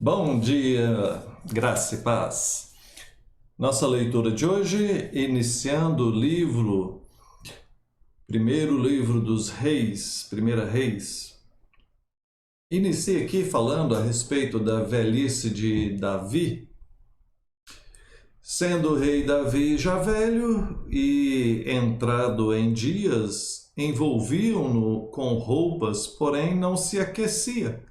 Bom dia, graça e paz. Nossa leitura de hoje, iniciando o primeiro livro dos Reis, Primeira Reis. Inicia aqui falando a respeito da velhice de Davi. Sendo o rei Davi já velho e entrado em dias, envolviam-no com roupas, porém não se aquecia.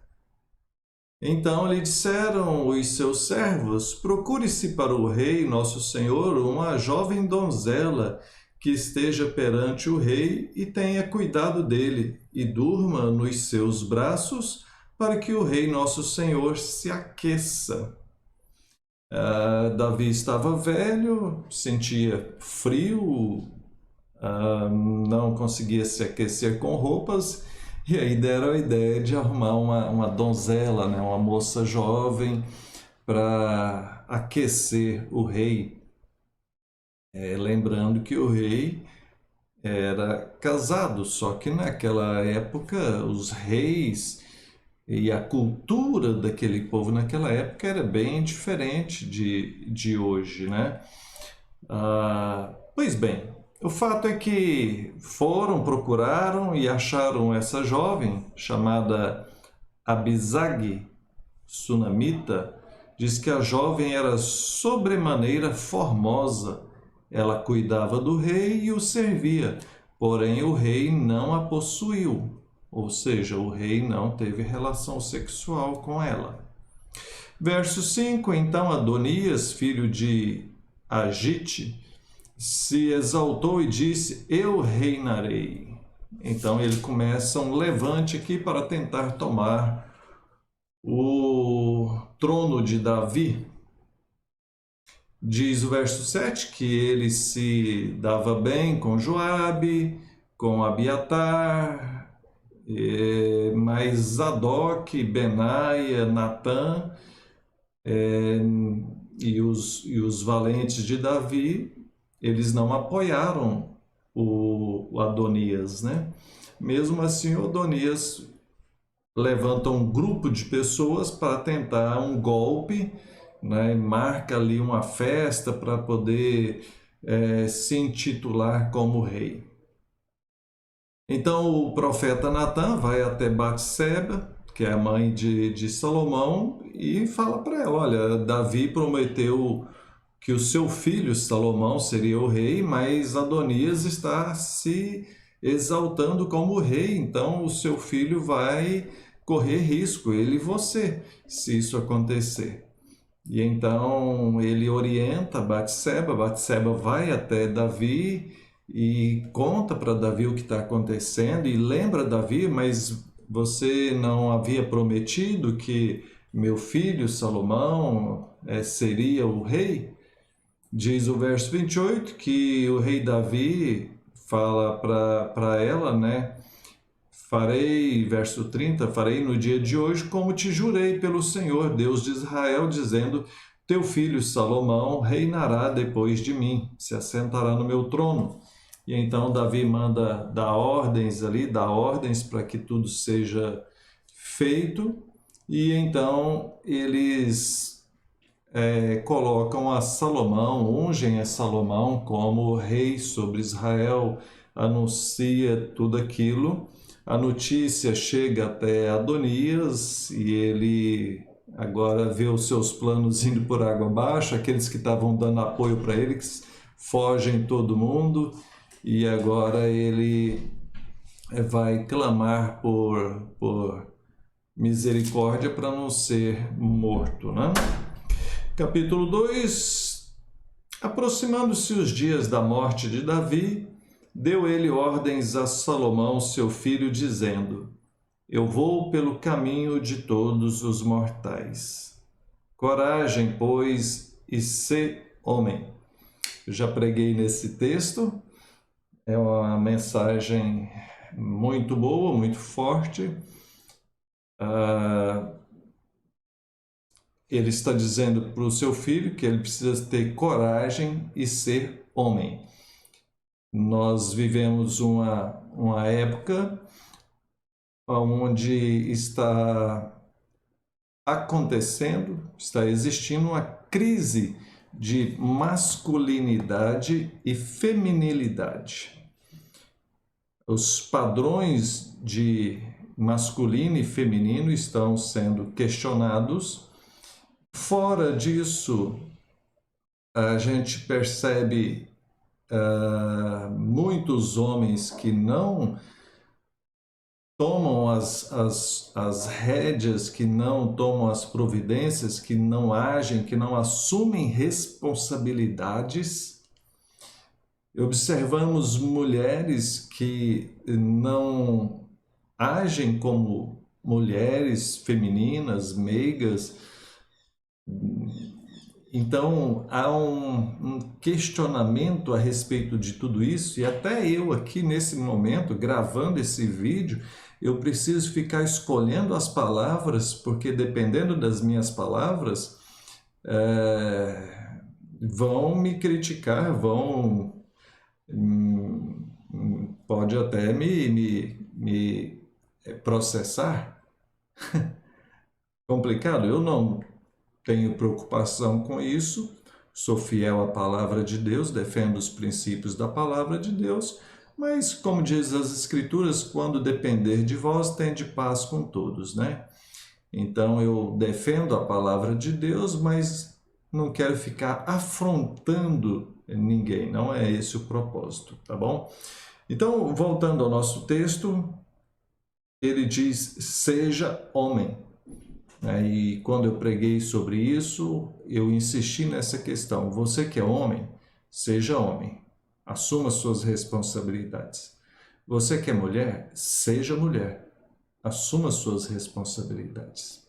Então lhe disseram os seus servos: procure-se para o rei, nosso senhor, uma jovem donzela que esteja perante o rei e tenha cuidado dele, e durma nos seus braços, para que o rei, nosso senhor, se aqueça. Davi estava velho, sentia frio, não conseguia se aquecer com roupas, e aí deram a ideia de arrumar uma donzela, né, uma moça jovem, para aquecer o rei. Lembrando que o rei era casado, só que naquela época os reis e a cultura daquele povo naquela época era bem diferente de hoje, né? Pois bem, o fato é que procuraram e acharam essa jovem chamada Abisag, sunamita. Diz que a jovem era sobremaneira formosa. Ela cuidava do rei e o servia, porém o rei não a possuiu, ou seja, o rei não teve relação sexual com ela. Verso 5: então Adonias, filho de Agite, se exaltou e disse: eu reinarei. Então ele começa um levante aqui para tentar tomar o trono de Davi. Diz o verso 7 que ele se dava bem com Joabe, com Abiatar, mas Zadok, Benaia, Natã e os valentes de Davi, eles não apoiaram o Adonias, né? Mesmo assim, o Adonias levanta um grupo de pessoas para tentar um golpe, né? Marca ali uma festa para poder se intitular como rei. Então o profeta Natã vai até Batseba, que é a mãe de Salomão, e fala para ela: olha, Davi prometeu que o seu filho Salomão seria o rei, mas Adonias está se exaltando como rei, então o seu filho vai correr risco, ele e você, se isso acontecer. E então ele orienta Batseba, Batseba vai até Davi e conta para Davi o que está acontecendo e lembra Davi: mas você não havia prometido que meu filho Salomão seria o rei? Diz o verso 28 que o rei Davi fala para ela, né? Farei, verso 30, farei no dia de hoje como te jurei pelo Senhor, Deus de Israel, dizendo: teu filho Salomão reinará depois de mim, se assentará no meu trono. E então Davi manda dar ordens para que tudo seja feito, e então eles colocam a Salomão, ungem a Salomão como rei sobre Israel, anuncia tudo aquilo. A notícia chega até Adonias e ele agora vê os seus planos indo por água abaixo, aqueles que estavam dando apoio para ele, que fogem todo mundo, e agora ele vai clamar por misericórdia para não ser morto, né? Capítulo 2: aproximando-se os dias da morte de Davi, deu ele ordens a Salomão, seu filho, dizendo: eu vou pelo caminho de todos os mortais. Coragem, pois, e sê homem. Eu já preguei nesse texto, é uma mensagem muito boa, muito forte. Ele está dizendo para o seu filho que ele precisa ter coragem e ser homem. Nós vivemos uma época onde está acontecendo, está existindo uma crise de masculinidade e feminilidade. Os padrões de masculino e feminino estão sendo questionados. Fora disso, a gente percebe muitos homens que não tomam as rédeas, que não tomam as providências, que não agem, que não assumem responsabilidades. Observamos mulheres que não agem como mulheres femininas, meigas. Então, há um questionamento a respeito de tudo isso, e até eu aqui nesse momento, gravando esse vídeo, eu preciso ficar escolhendo as palavras, porque dependendo das minhas palavras, vão me criticar, pode até me processar. Complicado, eu não tenho preocupação com isso, sou fiel à palavra de Deus, defendo os princípios da palavra de Deus, mas, como diz as Escrituras, quando depender de vós, tende paz com todos, né? Então, eu defendo a palavra de Deus, mas não quero ficar afrontando ninguém, não é esse o propósito, tá bom? Então, voltando ao nosso texto, ele diz, seja homem. E quando eu preguei sobre isso, eu insisti nessa questão. Você que é homem, seja homem. Assuma suas responsabilidades. Você que é mulher, seja mulher. Assuma suas responsabilidades.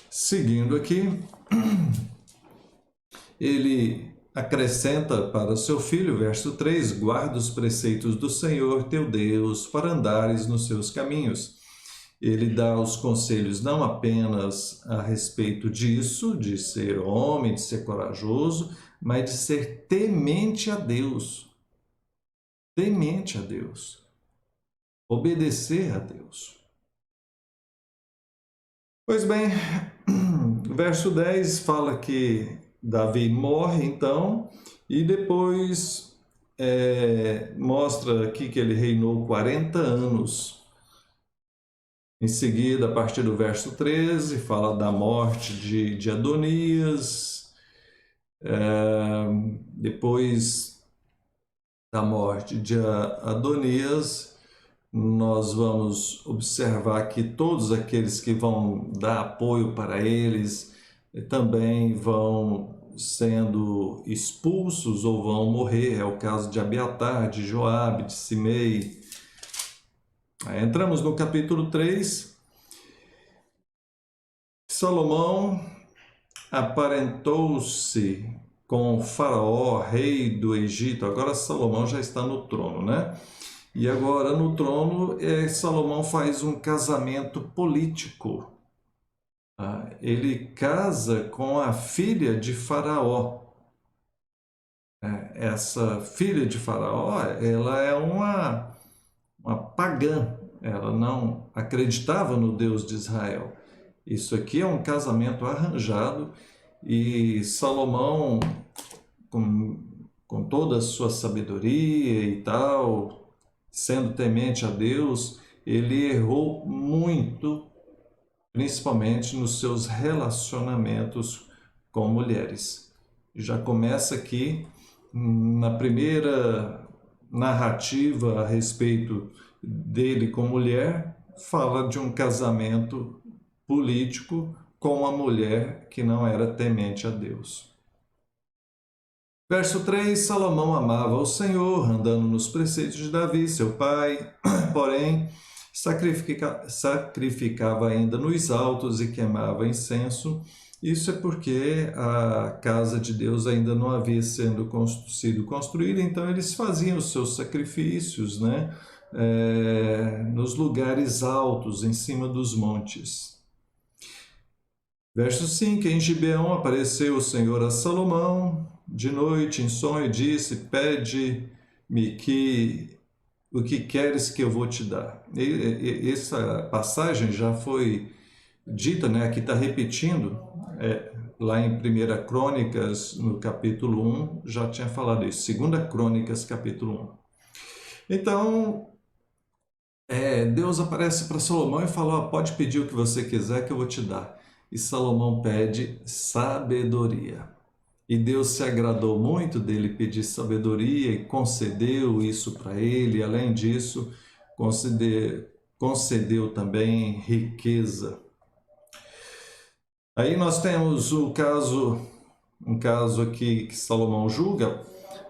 Seguindo aqui, ele acrescenta para seu filho, verso 3, guarda os preceitos do Senhor teu Deus para andares nos seus caminhos. Ele dá os conselhos não apenas a respeito disso, de ser homem, de ser corajoso, mas de ser temente a Deus. Temente a Deus. Obedecer a Deus. Pois bem, o verso 10 fala que Davi morre, então, e depois mostra aqui que ele reinou 40 anos. Em seguida, a partir do verso 13, fala da morte de Adonias. Depois da morte de Adonias, nós vamos observar que todos aqueles que vão dar apoio para eles também vão sendo expulsos ou vão morrer. É o caso de Abiatar, de Joabe, de Simei. Entramos no capítulo 3. Salomão aparentou-se com Faraó, rei do Egito. Agora Salomão já está no trono, né? E agora no trono, Salomão faz um casamento político. Ele casa com a filha de Faraó. Essa filha de Faraó, ela é uma pagã, ela não acreditava no Deus de Israel. Isso aqui é um casamento arranjado e Salomão, com toda a sua sabedoria e tal, sendo temente a Deus, ele errou muito, principalmente nos seus relacionamentos com mulheres. Já começa aqui na primeira narrativa a respeito dele com mulher, fala de um casamento político com uma mulher que não era temente a Deus. Verso 3, Salomão amava o Senhor, andando nos preceitos de Davi, seu pai, porém sacrificava ainda nos altos e queimava incenso. Isso é porque a casa de Deus ainda não havia sido construída, então eles faziam os seus sacrifícios, né? Nos lugares altos, em cima dos montes. Verso 5, em Gibeão apareceu o Senhor a Salomão, de noite em sonho, disse, pede-me o que queres que eu vou te dar. Essa passagem já foi dita, né? Aqui está repetindo, lá em 1 Crônicas, no capítulo 1, já tinha falado isso. 2 Crônicas, capítulo 1. Então, Deus aparece para Salomão e fala: pode pedir o que você quiser que eu vou te dar. E Salomão pede sabedoria. E Deus se agradou muito dele pedir sabedoria e concedeu isso para ele. Além disso, concedeu também riqueza. Aí nós temos um caso aqui que Salomão julga,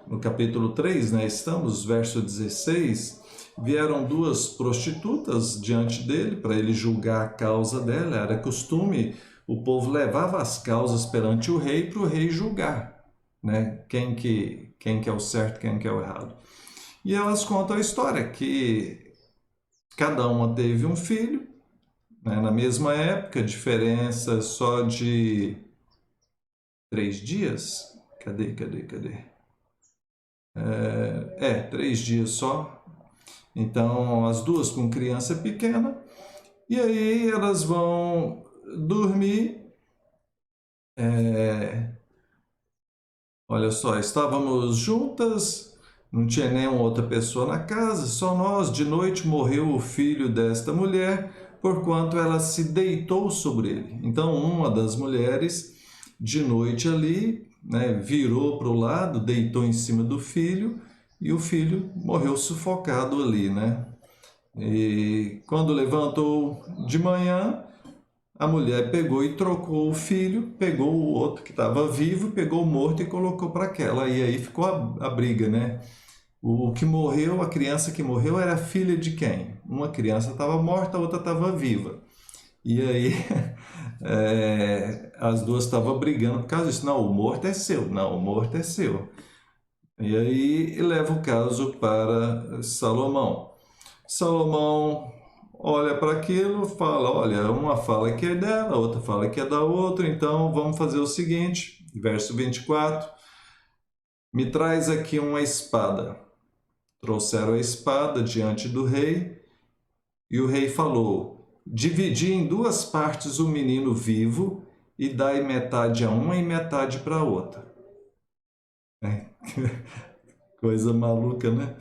no capítulo 3, né? Estamos, verso 16. Vieram duas prostitutas diante dele para ele julgar a causa dela. Era costume, o povo levava as causas perante o rei para o rei julgar, né? Quem que é o certo, quem que é o errado. E elas contam a história que cada uma teve um filho, né, na mesma época, diferença só de 3 dias. Cadê? 3 dias só. Então, as duas com criança pequena. E aí elas vão dormir. Olha só, estávamos juntas, não tinha nenhuma outra pessoa na casa, só nós. De noite morreu o filho desta mulher, porquanto ela se deitou sobre ele. Então, uma das mulheres, de noite ali, né, virou para o lado, deitou em cima do filho, e o filho morreu sufocado ali, né? E quando levantou de manhã, a mulher pegou e trocou o filho, pegou o outro que estava vivo, pegou o morto e colocou para aquela. E aí ficou a briga, né? O que morreu, a criança que morreu era filha de quem? Uma criança estava morta, a outra estava viva. E aí as duas estavam brigando por causa disso. Não, o morto é seu. Não, o morto é seu. E aí leva o caso para Salomão. Salomão olha para aquilo, fala, olha, uma fala que é dela, a outra fala que é da outra, então vamos fazer o seguinte, verso 24, me traz aqui uma espada. Trouxeram a espada diante do rei, e o rei falou, dividi em 2 partes o menino vivo, e dai metade a uma e metade para a outra. Coisa maluca, né?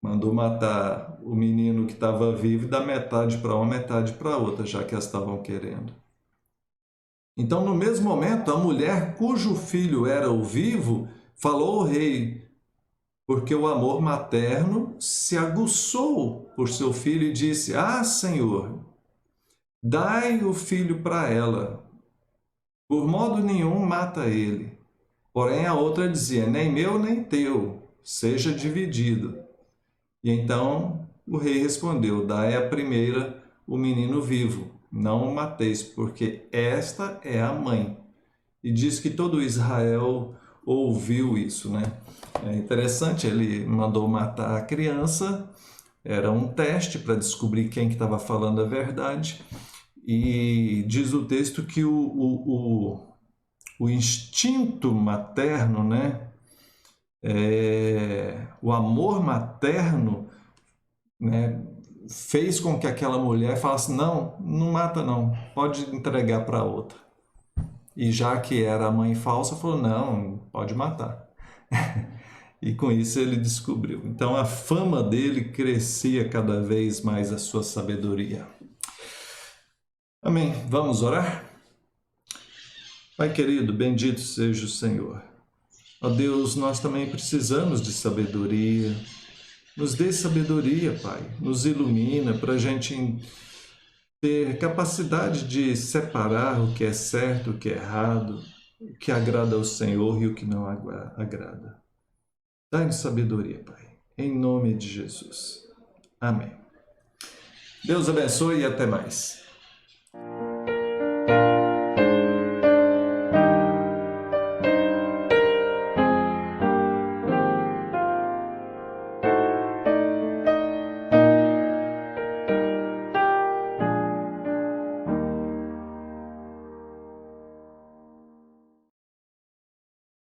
Mandou matar o menino que estava vivo e dar metade para uma, metade para outra, já que elas estavam querendo. Então, no mesmo momento, a mulher cujo filho era o vivo falou ao rei, porque o amor materno se aguçou por seu filho e disse: Ah, Senhor, dai o filho para ela, por modo nenhum mata ele. Porém, a outra dizia: Nem meu, nem teu, seja dividido. E então o rei respondeu: Dai a primeira o menino vivo, não o mateis, porque esta é a mãe. E diz que todo Israel ouviu isso, né? É interessante, ele mandou matar a criança, era um teste para descobrir quem que estava falando a verdade. E diz o texto que o instinto materno, né? O amor materno, né, fez com que aquela mulher falasse: não, não mata não, pode entregar para outra. E já que era a mãe falsa, falou: não, pode matar. E com isso ele descobriu. Então a fama dele crescia cada vez mais, a sua sabedoria. Amém. Vamos orar? Pai querido, bendito seja o Senhor. Ó Deus, nós também precisamos de sabedoria. Nos dê sabedoria, Pai. Nos ilumina para a gente ter capacidade de separar o que é certo, o que é errado, o que agrada ao Senhor e o que não agrada. Dai-nos sabedoria, Pai. Em nome de Jesus. Amém. Deus abençoe e até mais.